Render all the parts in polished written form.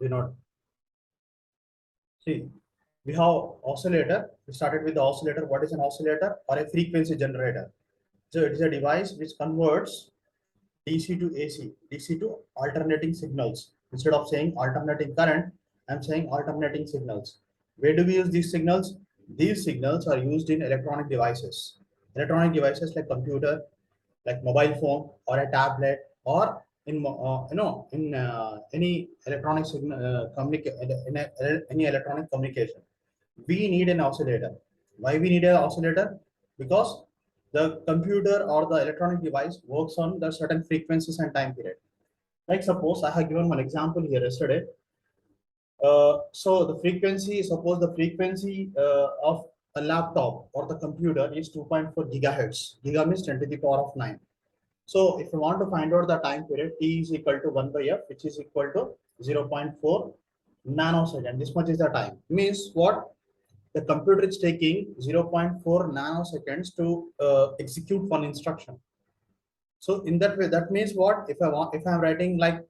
do not see. We have oscillator. We started with the oscillator. What is an oscillator or a frequency generator? So it is a device which converts DC to AC, DC to alternating signals. Instead of saying alternating current, I'm saying alternating signals. Where do we use these signals? These signals are used in electronic devices. Electronic devices like computer, like mobile phone or a tablet, or in any electronic signal any electronic communication. We need an oscillator. Why we need an oscillator? Because the computer or the electronic device works on the certain frequencies and time period. Like suppose I have given one example here yesterday. So the frequency, suppose the frequency of a laptop or the computer is 2.4 gigahertz. Giga means 10 to the power of 9. So if you want to find out the time period, t is equal to 1 by f, which is equal to 0.4 nanosecond. This much is the time. Means what? The computer is taking 0.4 nanoseconds to execute one instruction. So in that way, that means what? If I'm writing like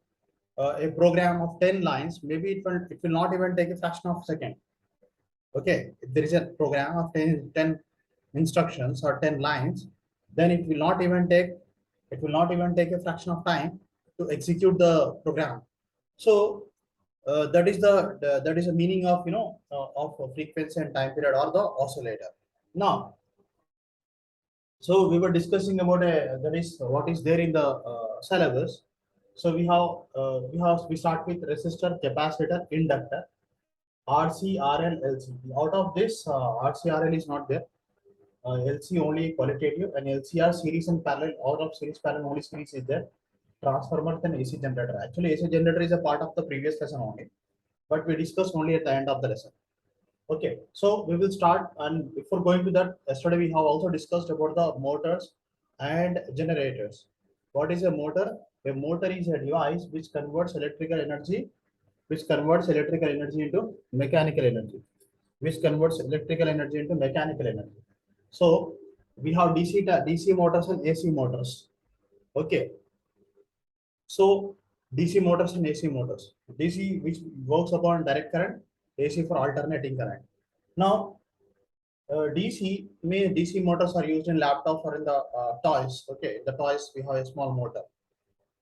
a program of 10 lines, maybe it will not even take a fraction of a second. Okay, if there is a program of 10 instructions or 10 lines, then it will not even take a fraction of time to execute the program. So that is the meaning of of frequency and time period or the oscillator. Now, so we were discussing about that is what is there in the syllabus. So we start with resistor, capacitor, inductor, RC, RL, LC. Out of this, RC, RL is not there. LC only qualitative, and LCR series and parallel. Out of series, parallel, only series is there. Transformer and AC generator. Actually, AC generator is a part of the previous lesson only, but we discussed only at the end of the lesson. Okay, so we will start, and before going to that, yesterday we have also discussed about the motors and generators. What is a motor? A motor is a device which converts electrical energy into mechanical energy, So we have DC motors and AC motors. Okay, so DC motors and AC motors. DC which works upon direct current, AC for alternating current. Now, DC motors are used in laptops or in the toys. Okay, the toys we have a small motor.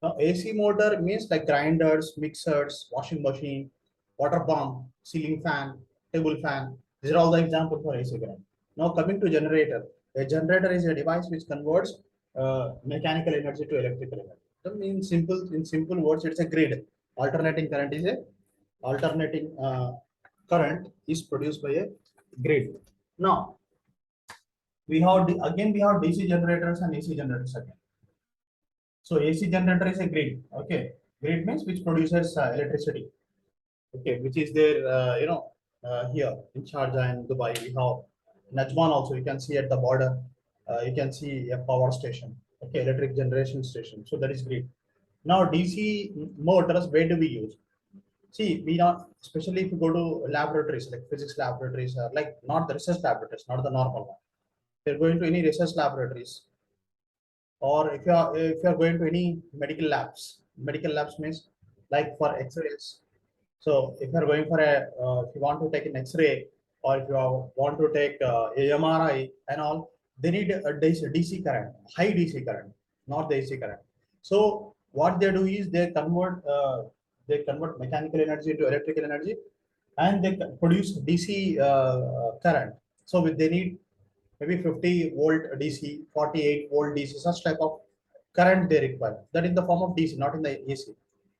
Now, AC motor means like grinders, mixers, washing machine, water pump, ceiling fan, table fan. These are all the examples for AC current. Now, coming to generator. A generator is a device which converts mechanical energy to electrical energy. So in simple words, it's a grid. Alternating current is produced by a grid. Now, we have DC generators and AC generators again. So AC generator is a grid. Okay, grid means which produces electricity. Okay, which is there, here in Sharjah and Dubai. We have Najman also. You can see at the border. You can see a power station. Okay, electric generation station. So that is grid. Now DC motors, where do we use? See, we not, especially if you go to laboratories like physics laboratories, like not the research laboratories, not the normal one. If you're going to any research laboratories, or if you are going to any medical labs means like for X-rays. So if you are going for if you want to take an X-ray, or if you want to take a MRI and all, they need a DC current, high DC current, not the AC current. So what they do is they convert mechanical energy into electrical energy, and they produce DC current. So they need maybe 50 volt DC, 48 volt DC, such type of current they require. That in the form of DC, not in the AC.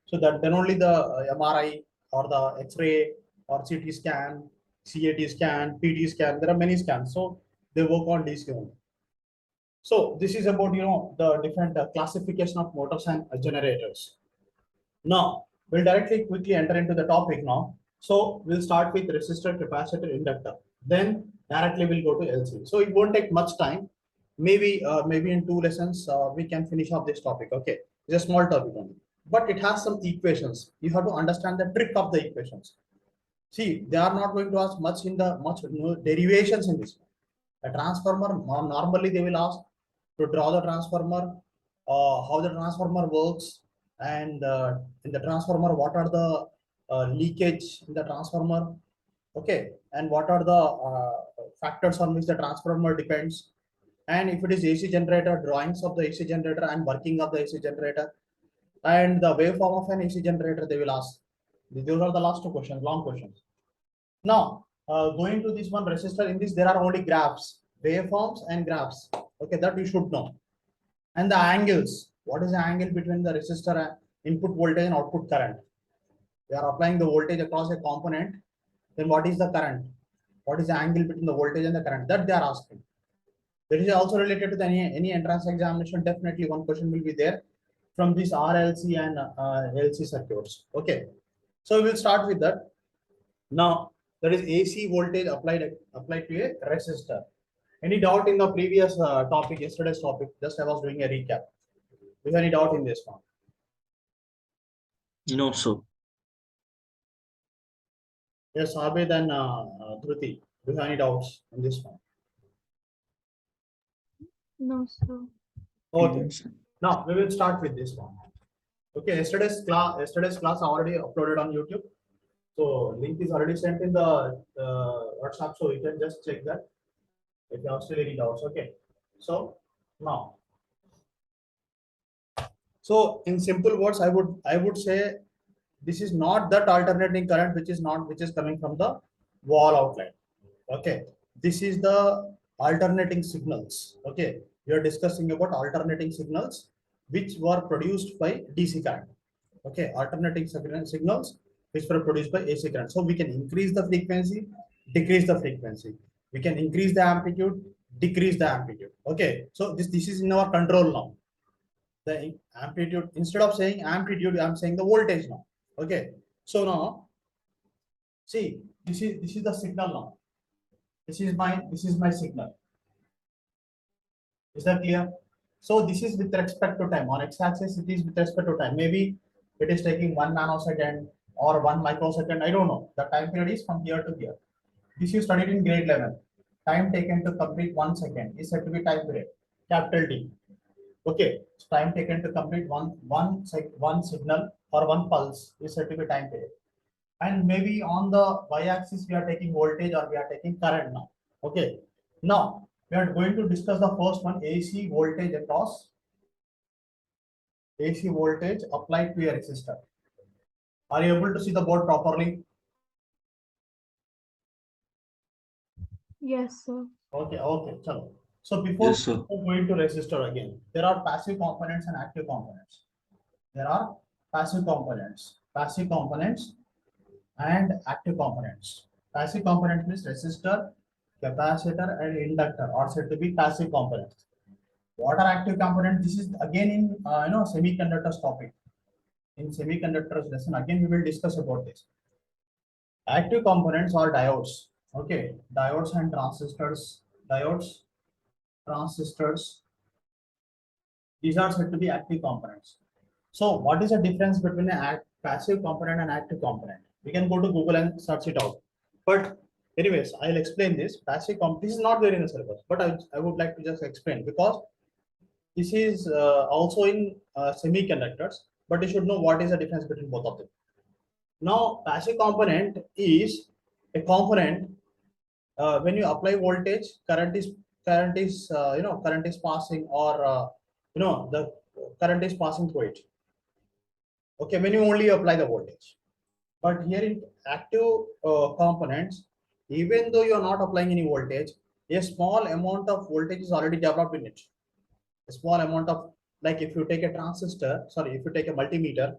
So that then only the MRI or the X-ray or CT scan, CAT scan, PT scan, there are many scans. So they work on DC only. So this is about the different classification of motors and generators. Now we'll quickly enter into the topic now. So we'll start with resistor, capacitor, inductor. Then directly we'll go to LC. So it won't take much time. Maybe in 2 lessons we can finish off this topic. Okay, it's a small topic only, but it has some equations. You have to understand the trick of the equations. See, they are not going to ask much derivations in this. A transformer, normally they will ask to draw the transformer, how the transformer works, and in the transformer what are the leakage in the transformer, okay, and what are the factors on which the transformer depends, and if it is AC generator, drawings of the AC generator and working of the AC generator, and the waveform of an AC generator they will ask. Those are the last two questions, long questions. Now, going to this one resistor, in this there are only graphs, waveforms and graphs. Okay, that you should know. And the angles. What is the angle between the resistor and input voltage and output current? We are applying the voltage across a component. Then what is the current? What is the angle between the voltage and the current? That they are asking. That is also related to the any entrance examination. Definitely one question will be there from this RLC and LC circuits. Okay, so we will start with that. Now, that is AC voltage applied to a resistor. Any doubt in the previous topic, yesterday's topic? Just I was doing a recap. Do you have any doubt in this one? No, sir. Yes, Abid and Dhruti, do you have any doubts in this one? No, sir. Okay. No, sir. Now we will start with this one. Okay, yesterday's class already uploaded on YouTube. So link is already sent in the WhatsApp, so you can just check that if you have still any doubts. Okay. So now, so in simple words, I would say this is not that alternating current which is coming from the wall outlet. Okay, this is the alternating signals. Okay, we are discussing about alternating signals which were produced by DC current. Okay, alternating signals which were produced by AC current. So we can increase the frequency, decrease the frequency. We can increase the amplitude, decrease the amplitude. Okay, so this is in our control now. The amplitude, instead of saying amplitude, I'm saying the voltage now. Okay, so now see, this is the signal now. This is my signal. Is that clear? So this is with respect to time. On x-axis, it is with respect to time. Maybe it is taking 1 nanosecond or 1 microsecond. I don't know. The time period is from here to here. This you studied in grade 11. Time taken to complete 1 second is said to be time period. Capital T. Okay. So time taken to complete one signal or one pulse is said to be time period. And maybe on the y-axis we are taking voltage or we are taking current now. Okay. Now we are going to discuss the first one, AC voltage across. AC voltage applied to a resistor. Are you able to see the board properly? Yes, sir. Okay, okay, chalo. So before Yes, sir. going to resistor again, there are passive components and active components. There are passive components and active components. Passive component means resistor, capacitor, and inductor are said to be passive components. What are active components? This is again in semiconductors topic. In semiconductors lesson, again we will discuss about this. Active components are diodes. Okay, diodes and transistors. Diodes, transistors. These are said to be active components. So, what is the difference between a passive component and active component? We can go to Google and search it out. But anyways, I'll explain this. Passive component, this is not there in the syllabus, but I would like to just explain because this is also in semiconductors, but you should know what is the difference between both of them. Now, passive component is a component when you apply voltage, current is current is passing, or the current is passing through it. Okay, when you only apply the voltage. But here in active components, even though you are not applying any voltage, a small amount of voltage is already developed in it. A small amount of, like if you take a if you take a multimeter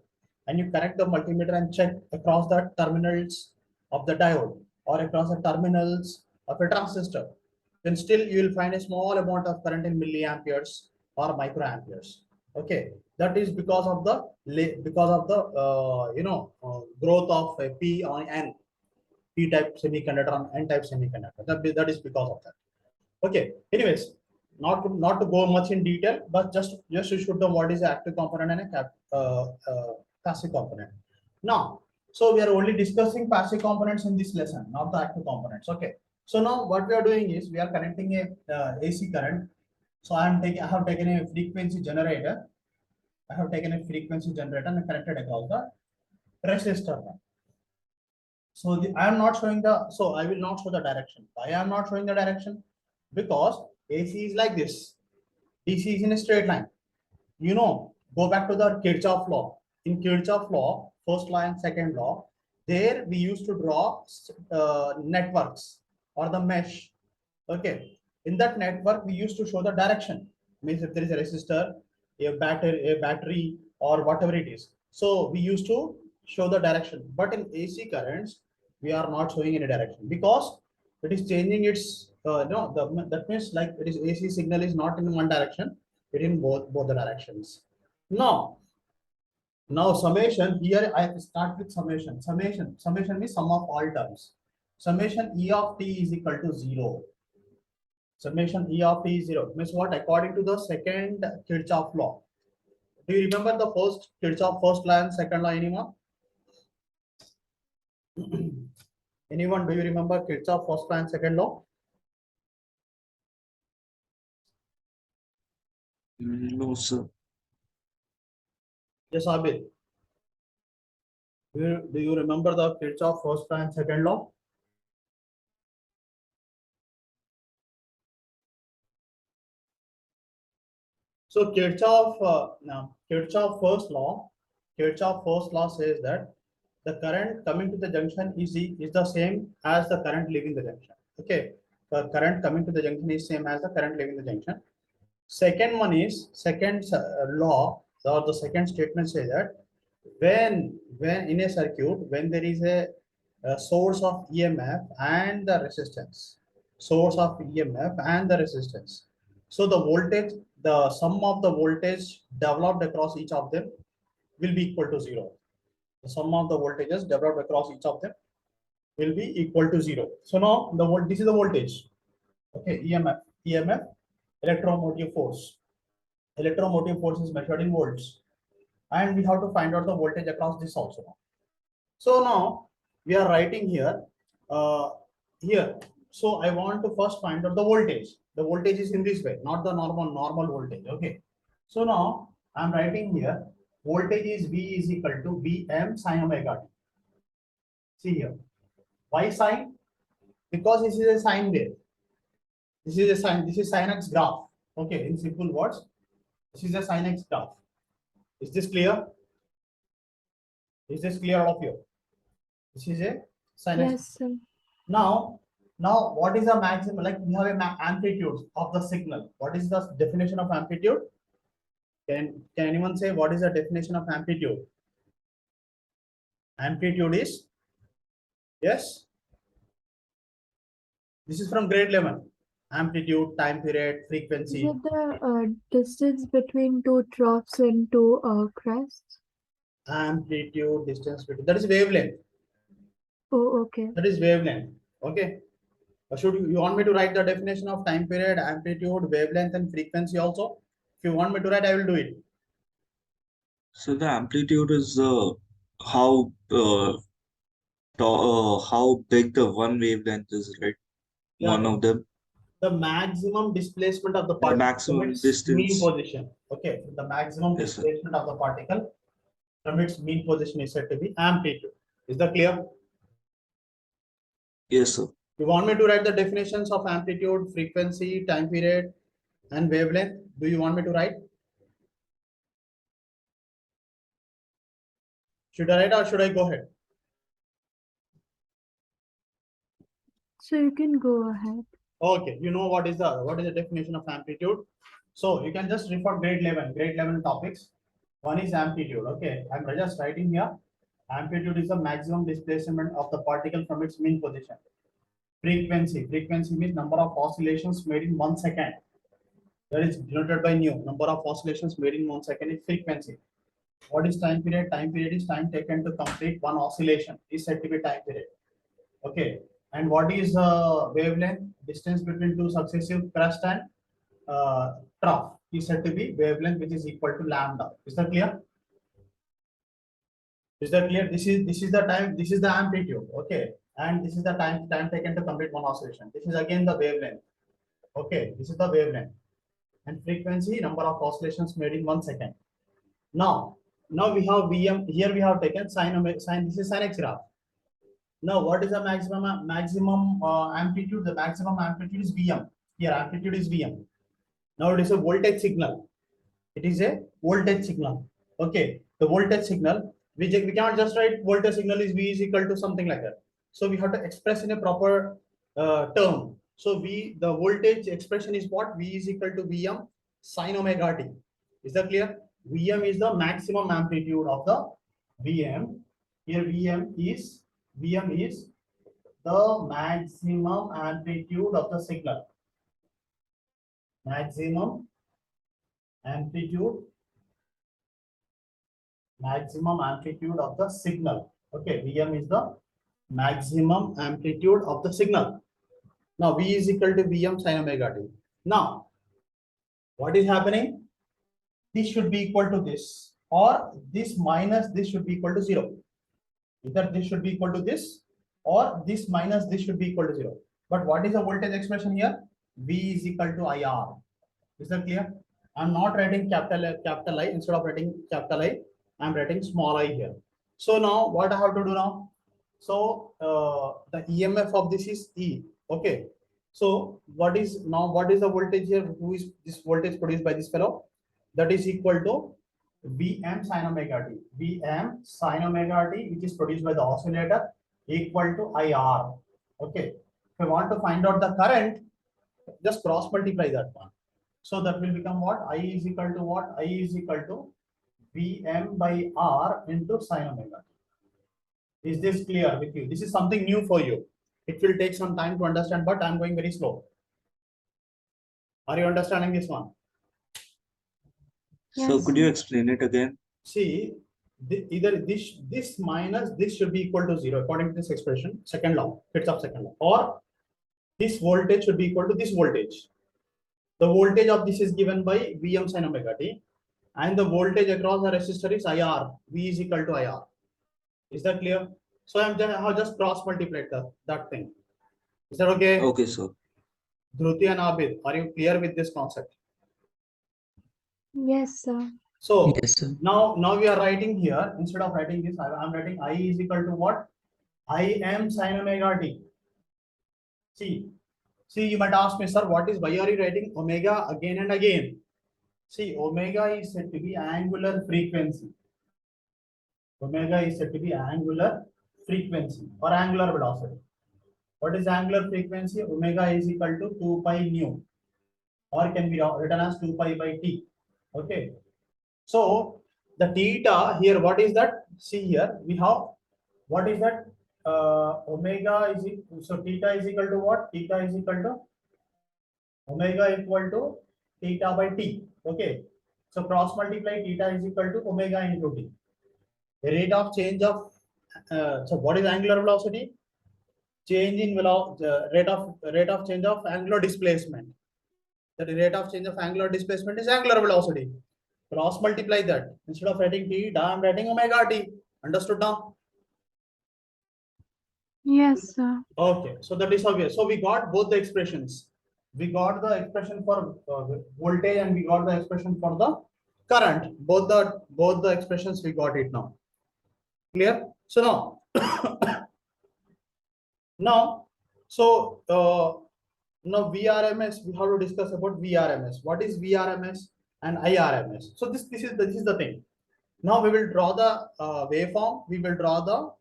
and you connect the multimeter and check across the terminals of the diode or across the terminals of a transistor, then still you will find a small amount of current in milliamperes or microamperes. Okay, that is because of the growth of a P on N, P type semiconductor on N type semiconductor. That is because of that. Okay. Anyways, not to go much in detail, but just you should know what is the active component and a passive component. Now, so we are only discussing passive components in this lesson, not the active components. Okay. So now what we are doing is we are connecting a AC current. So I have taken a frequency generator. I have taken a frequency generator and connected across the resistor. So I am not showing the, so I will not show the direction. Why I am not showing the direction? Because AC is like this, DC is in a straight line. You know, go back to the Kirchhoff law. In Kirchhoff law, first law and second law, there we used to draw networks or the mesh. Okay, in that network we used to show the direction. Means if there is a resistor, a battery, or whatever it is. So we used to show the direction. But in AC currents, we are not showing any direction because it is changing its. No, that means like it is AC signal is not in one direction, it in both the directions. Now summation, here I start with summation. Summation means sum of all terms. Summation E of t is equal to 0. Summation E of t is 0 means what? According to the second Kirchhoff law. Do you remember the first Kirchhoff first law and second law, anyone? Anyone, do you remember Kirchhoff first law and second law? No, sir. Yes, Abid. Do you remember the Kirchhoff first law and second law? So Kirchhoff first law says that the current coming to the junction is the same as the current leaving the junction. Okay, the current coming to the junction is same as the current leaving the junction. Second one is second law, or the second statement says that when in a circuit, when there is a source of EMF and the resistance, source of EMF and the resistance, so the voltage, the sum of the voltage developed across each of them will be equal to 0. The sum of the voltages developed across each of them will be equal to 0. So now this is the voltage. Okay, EMF, electromotive force. Electromotive force is measured in volts, and we have to find out the voltage across this also. So now we are writing here, here. So I want to first find out the voltage. The voltage is in this way, not the normal voltage. Okay. So now I'm writing here, voltage is V is equal to Vm sin omega t. See here. Why sine? Because this is a sine wave. This is a sine. This is sin x graph. Okay. In simple words, this is a sin x graph. Is this clear? Is this clear all of you? This is a sin x. Yes, sir. Now what is the maximum? Like we have an amplitude of the signal. What is the definition of amplitude? Can anyone say what is the definition of amplitude? Amplitude is, yes, this is from grade 11. Amplitude, time period, Is frequency. it the distance between two troughs and two crests? Amplitude, distance between, that is wavelength. Oh, okay. That is wavelength. Okay. Should you want me to write the definition of time period, amplitude, wavelength, and frequency also? If you want me to write, I will do it. So the amplitude is how big the one wavelength is, right? Yeah, One of them. the maximum displacement of the The particle maximum from its distance. mean position. Okay, the maximum Yes, sir. displacement of the particle from its mean position is said to be amplitude. Is that clear? Yes, sir. You want me to write the definitions of amplitude, frequency, time period, and wavelength? Do you want me to write? Should I write or should I go ahead? So you can go ahead. Okay, you know what is the definition of amplitude? So you can just refer grade 11 topics. One is amplitude. Okay, I'm just writing here. Amplitude is the maximum displacement of the particle from its mean position. Frequency means number of oscillations made in 1 second. That is denoted by nu. Number of oscillations made in 1 second is frequency. What is time period? Time period is time taken to complete one oscillation. Is said to be time period. Okay. And what is wavelength? Distance between two successive crest and trough is said to be wavelength, which is equal to lambda. Is that clear? Is that clear? This is the time. This is the amplitude. Okay. And this is the time taken to complete one oscillation. This is again the wavelength. Okay. This is the wavelength. And frequency, number of oscillations made in 1 second. Now we have Vm. Here we have taken sin. This is sin x graph. Now, what is the maximum amplitude? The maximum amplitude is Vm. Here, amplitude is Vm. Now, it is a voltage signal. It is a voltage signal. Okay, the voltage signal. We cannot just write voltage signal is V is equal to something like that. So we have to express in a proper term. So the voltage expression is what? V is equal to Vm sin omega t. Is that clear? Vm is the maximum amplitude of the Vm. Here Vm is the maximum amplitude of the signal. Maximum amplitude of the signal. Okay, Vm is the maximum amplitude of the signal. Now V is equal to Vm sin omega t. Now, what is happening? This should be equal to this, or this minus this should be equal to 0. Either this should be equal to this, or this minus this should be equal to 0. But what is the voltage expression here? V is equal to IR. Is that clear? I'm not writing capital I. Instead of writing capital I, I'm writing small I here. So now what I have to do now? So the EMF of this is E. Okay. So what is the voltage here? Who is this voltage produced by this fellow? That is equal to Vm sin omega t. Vm sin omega t, which is produced by the oscillator, equal to IR. Okay. If you want to find out the current, just cross multiply that one. So that will become what? I is equal to what? I is equal to Vm by R into sin omega. Is this clear with you? This is something new for you. It will take some time to understand, but I'm going very slow. Are you understanding this one? So Yes, could you sir. explain it again? See, either this minus this should be equal to 0 according to this expression, second law, Kirchhoff's second law, or this voltage should be equal to this voltage. The voltage of this is given by Vm sin omega t, and the voltage across the resistor is IR. V is equal to IR. Is that clear? So I have just cross multiplied that thing. Is that okay? Okay, sir. Dhruti and Abid, are you clear with this concept? Yes, sir. So Yes, sir. now we are writing here, instead of writing this, I'm writing I is equal to what? I am sin omega t. See, you might ask me, sir, what is, why are you writing omega again and again? See, omega is said to be angular frequency. Omega is said to be angular frequency or angular velocity. What is angular frequency? Omega is equal to 2 pi nu, or can be written as 2 pi by t. Okay. So the theta here, what is that? See here, we have, what is that? Omega is equal, so theta is equal to what? Theta is equal to omega equal to theta by t. Okay. So cross multiply, theta is equal to omega into t. The rate of change of, so what is angular velocity? Change in rate of change of angular displacement. The rate of change of angular displacement is angular velocity. Cross multiply that. Instead of writing theta, I'm writing omega t. Understood now? Yes, sir. Okay, so that is obvious. So we got both the expressions. We got the expression for voltage, and we got the expression for the current. Both the expressions we got it now. Clear? So now, so now VRMS, we have to discuss about VRMS. What is VRMS and IRMS? So this is the thing. Now we will draw the waveform. We will draw the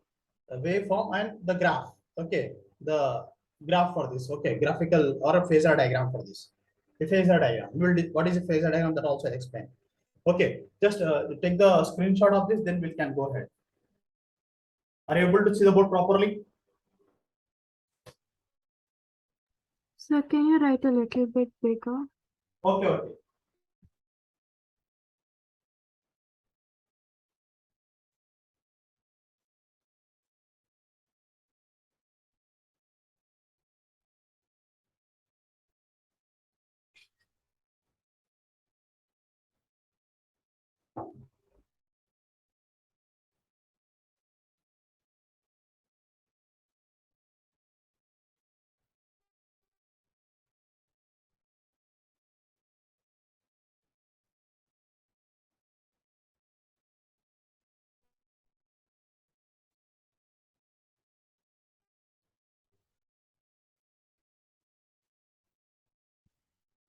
waveform and the graph. Okay, the graph for this. Okay, graphical or a phasor diagram for this. A phasor diagram. What is a phasor diagram, that also I'll explain. Okay, just take the screenshot of this, then we can go ahead. Are you able to see the board properly? Sir, can you write a little bit bigger? Okay.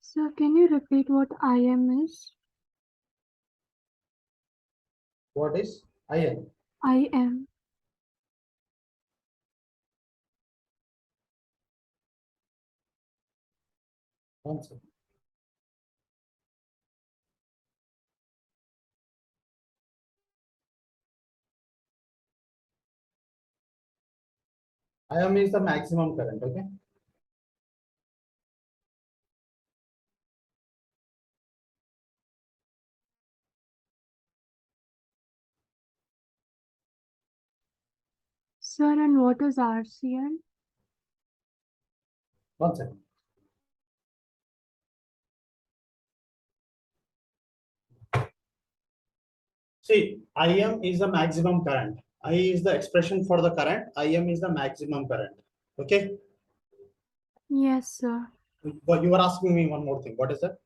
Sir, can you repeat what IM is? What is IM? IM. One second. IM is the maximum current, okay? Sir, and what is RCL? One second. See, IM is the maximum current. I is the expression for the current. IM is the maximum current. Okay. Yes, sir. But you were asking me one more thing. What is that?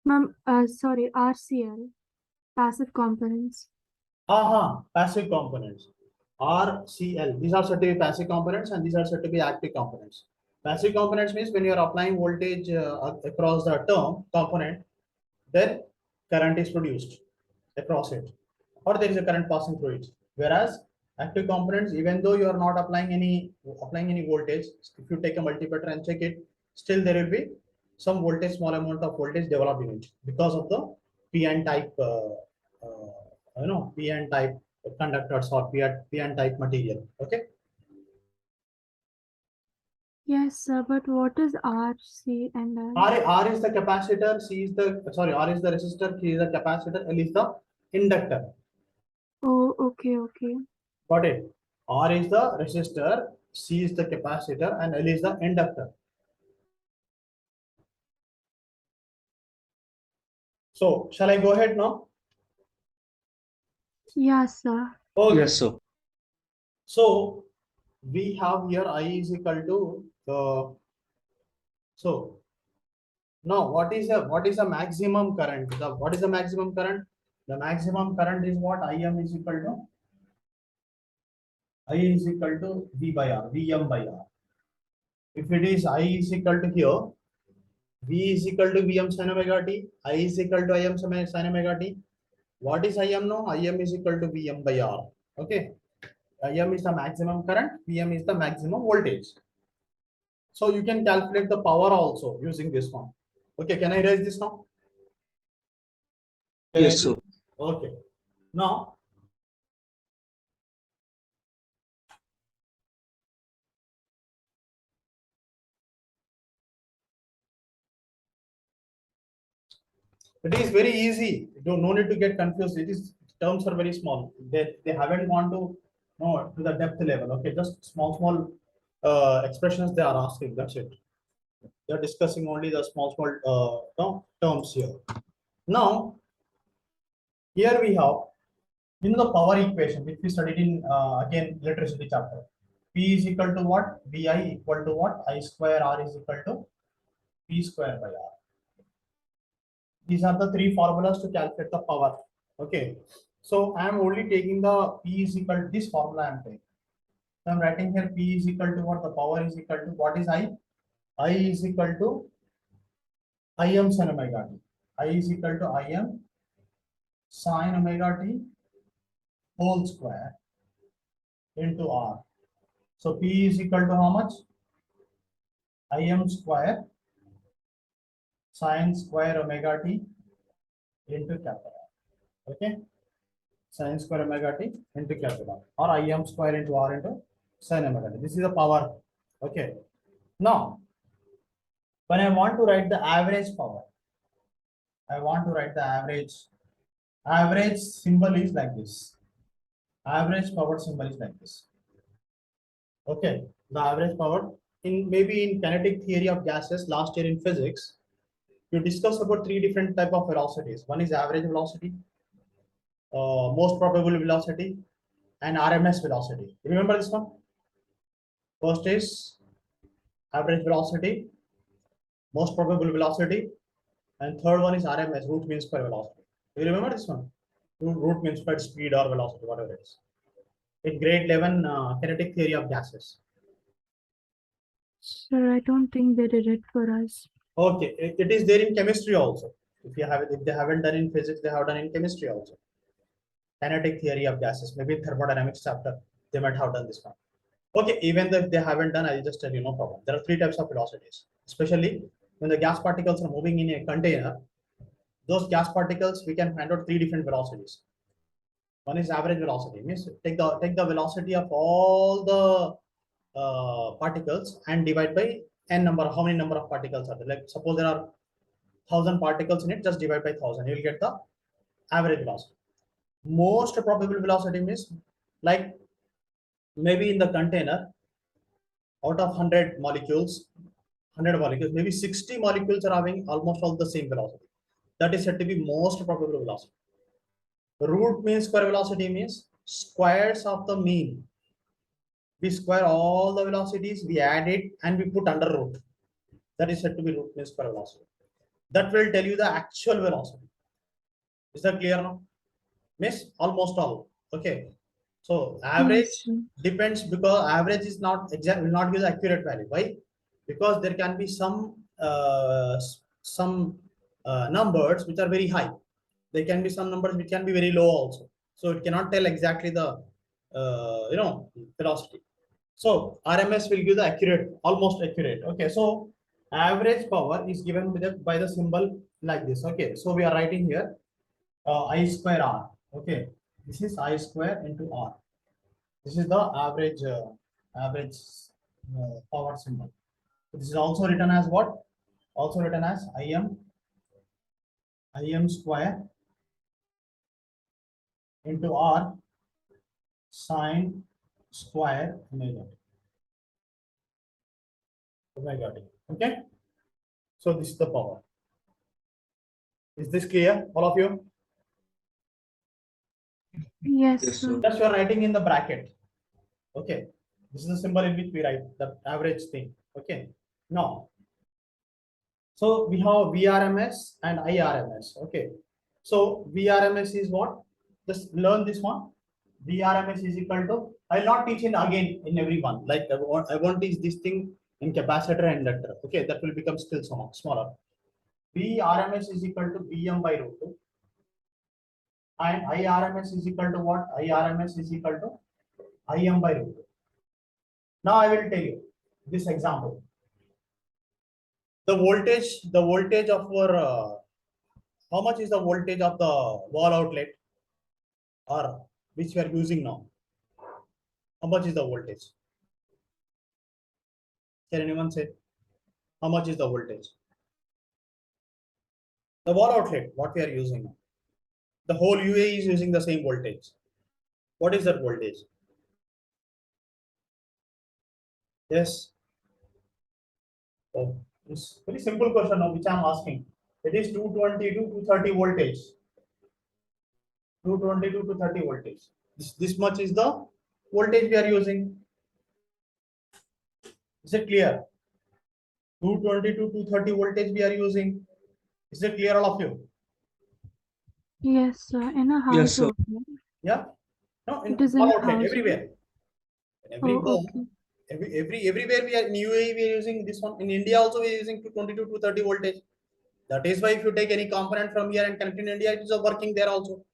Ma'am, sorry, RCL. Passive components. Passive components. RCL. These are said to be passive components and these are said to be active components. Passive components means when you are applying voltage across the term component, then current is produced across it, or there is a current passing through it. Whereas active components, even though you are not applying any voltage, if you take a multimeter and check it, still there will be some voltage, small amount of voltage developed in it because of the PN type, PN type conductors or PN type material. Okay. Yes, sir, but what is RC and L? R is the capacitor, C is the R is the resistor, C is the capacitor, L is the inductor. Oh, okay. Got it? R is the resistor, C is the capacitor, and L is the inductor. So, shall I go ahead now? Yes, sir. Okay. Yes, sir. So, we have here I is equal to so now what is the maximum current? What is the maximum current? The maximum current is what? IM is equal to I is equal to V by R, VM by R. If it is I is equal to here, V is equal to Vm sin omega t, I is equal to Im sin omega t. What is Im now? Im is equal to Vm by R. Okay. Im is the maximum current, Vm is the maximum voltage. So you can calculate the power also using this one. Okay, can I erase this now? Yes, sir. Okay. Now, it is very easy. No need to get confused. It is terms are very small. They haven't gone to the depth level. Okay, just small expressions they are asking. That's it. They are discussing only the small terms here. Now, here we have the power equation which we studied in again electricity chapter. P is equal to what? Vi equal to what? I square R is equal to P square by R. These are the three formulas to calculate the power. Okay. So I am only taking the P is equal to this formula I am taking. So I am writing here P is equal to what? The power is equal to what is I? I is equal to Im sin omega t. I is equal to Im sin omega t whole square into R. So P is equal to how much? Im square sin square omega t into capital R. Okay. Sin square omega t into capital R, or Im square into R into sin omega t. This is the power. Okay. Now, when I want to write the average power, I want to write the average symbol is like this. Average power symbol is like this. Okay. The average power maybe in kinetic theory of gases last year in physics, you discuss about three different type of velocities. One is average velocity, most probable velocity, and RMS velocity. Remember this one? First is average velocity, most probable velocity, and third one is RMS, root mean square velocity. Do you remember this one? Root mean square speed or velocity, whatever it is. In grade 11 kinetic theory of gases. Sir, I don't think they did it for us. Okay, it is there in chemistry also. If they haven't done in physics, they have done in chemistry also. Kinetic theory of gases, maybe thermodynamics chapter, they might have done this one. Okay, even if they haven't done, I'll just tell you, no problem. There are three types of velocities, especially when the gas particles are moving in a container. Those gas particles, we can find out three different velocities. One is average velocity, means take the velocity of all the particles and divide by n number, how many number of particles are there. Like suppose there are 1,000 particles in it, just divide by 1,000, you will get the average velocity. Most probable velocity means, like maybe in the container, out of 100 molecules, maybe 60 molecules are having almost all the same velocity. That is said to be most probable velocity. Root mean square velocity means squares of the mean. We square all the velocities, we add it, and we put under root. That is said to be root mean square velocity. That will tell you the actual velocity. Is that clear now? Miss almost all. Okay. So average Yes, sir. depends, because average is not exact, will not give the accurate value. Why? Because there can be some numbers which are very high. There can be some numbers which can be very low also. So it cannot tell exactly the velocity. So RMS will give the accurate, almost accurate. Okay. So average power is given by the symbol like this. Okay. So we are writing here I square R. Okay. This is I square into R. This is the average power symbol. So this is also written as what? Also written as Im square into R sine square omega t. Okay. So this is the power. Is this clear, all of you? Yes, Yes, sir. sir. Just you are writing in the bracket. Okay. This is the symbol in which we write the average thing. Okay. Now, so we have VRMS and IRMS. Okay. So VRMS is what? Just learn this one. VRMS is equal to, I'll not teach in again in everyone. Like I won't teach this thing in capacitor and inductor. Okay, that will become still smaller. VRMS is equal to Vm by root 2. And IRMS is equal to what? IRMS is equal to Im by root 2. Now I will tell you this example. The voltage of our how much is the voltage of the wall outlet, or which we are using now? How much is the voltage? Can anyone say how much is the voltage? The wall outlet, what we are using now. The whole UAE is using the same voltage. What is that voltage? Yes. Oh, it's very simple question now, which I am asking. It is 220 to 230 voltage. 222 to 30 voltage. This much is the voltage we are using. Is it clear? 220 to 230 voltage we are using. Is it clear, all of you? Yes, sir. In a Yes, house sir. only. Yeah. No, in It is in all a outlet, house. everywhere. In every Oh, home, okay. everywhere we are in UAE, we are using this one. In India also we are using 222 to 30 voltage. That is why if you take any component from here and connect in India, it is working there also.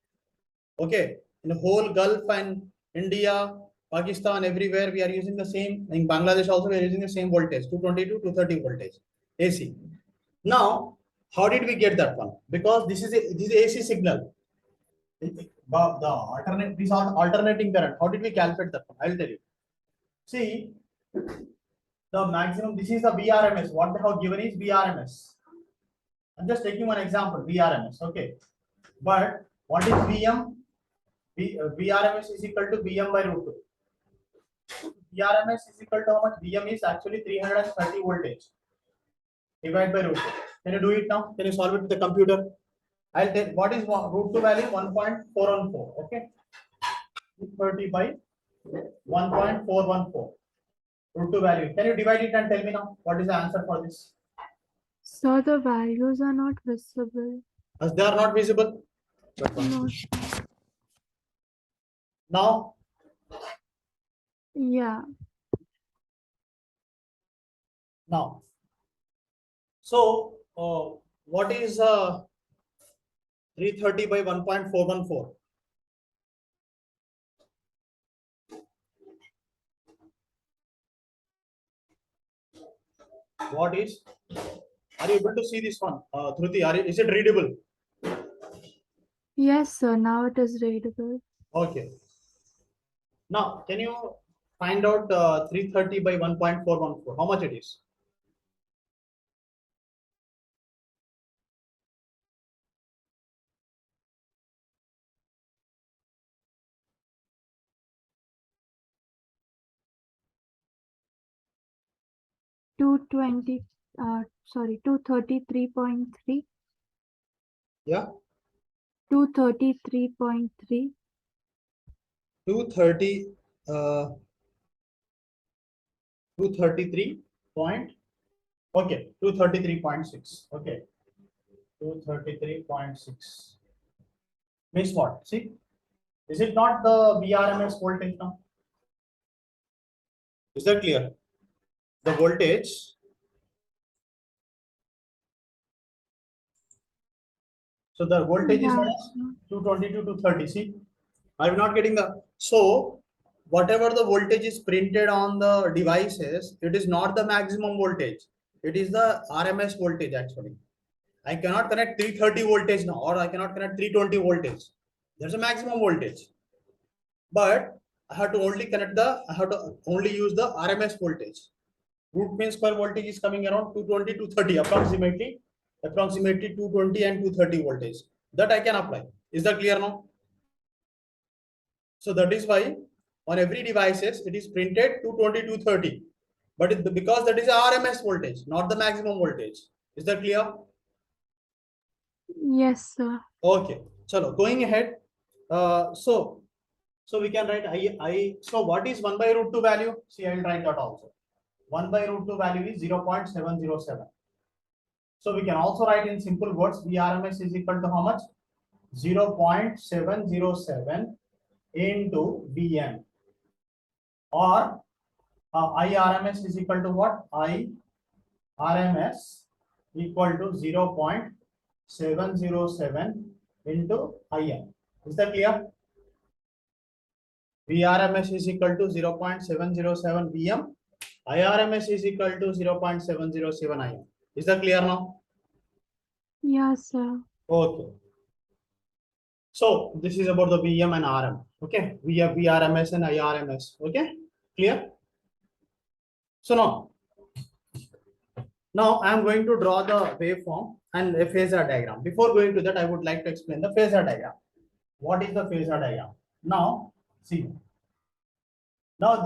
Okay. In the whole Gulf and India, Pakistan, everywhere we are using the same. In Bangladesh also we are using the same voltage, 222 to 30 voltage, AC. Now, how did we get that one? Because this is AC signal. These are alternating current. How did we calculate that one? I will tell you. See, the maximum, this is the VRMS. What they have given is VRMS. I'm just taking one example, VRMS. Okay. But what is VM? VRMS is equal to VM by root 2. VRMS is equal to how much? VM is actually 330 voltage. Divide by root 2. Can you do it now? Can you solve it with the computer? I'll tell what is root 2 value 1.414. Okay. 230 by 1.414. Root 2 value. Can you divide it and tell me now what is the answer for this? So the values are not visible. As they are not visible. No. Now, Yeah. now So what is 330 by 1.414? What is? Are you able to see this one? Dhruti, is it readable? Yes, sir. Now it is readable. Okay. Now, can you find out 330 by 1.414? How much it is? Two 233.3. Yeah, 233.3. 230, 233 point, okay, 233.6, okay, 233.6. Means what? See, is it not the VRMS voltage now? Is that clear? The voltage, so the voltage is Yeah, how much? sir. 220 to 230. See, I'm not getting the, so whatever the voltage is printed on the devices, it is not the maximum voltage. It is the RMS voltage actually. I cannot connect 330 voltage now, or I cannot connect 320 voltage. There's a maximum voltage, but I have to only connect I have to only use the RMS voltage. Root means per voltage is coming around 220 to 30 approximately 220 and 230 voltage. That I can apply. Is that clear now? So that is why on every devices it is printed 220 to 30, but because that is a RMS voltage, not the maximum voltage. Is that clear? Yes, sir. Okay. Chalo, going ahead. So we can write I. So what is 1 by root 2 value? See, I will write that also. 1 by root 2 value is 0.707. So we can also write in simple words, VRMS is equal to how much? 0.707 into VM, or IRMS is equal to what? IRMS equal to 0.707 into IM. Is that clear? VRMS is equal to 0.707 VM. IRMS is equal to 0.707 IM. Is that clear now? Yes, sir. Okay. So this is about the VM and RM. Okay. We have VRMS and IRMS. Okay. Clear? So now I am going to draw the waveform and a phasor diagram. Before going to that, I would like to explain the phasor diagram. What is the phasor diagram? Now, see. Now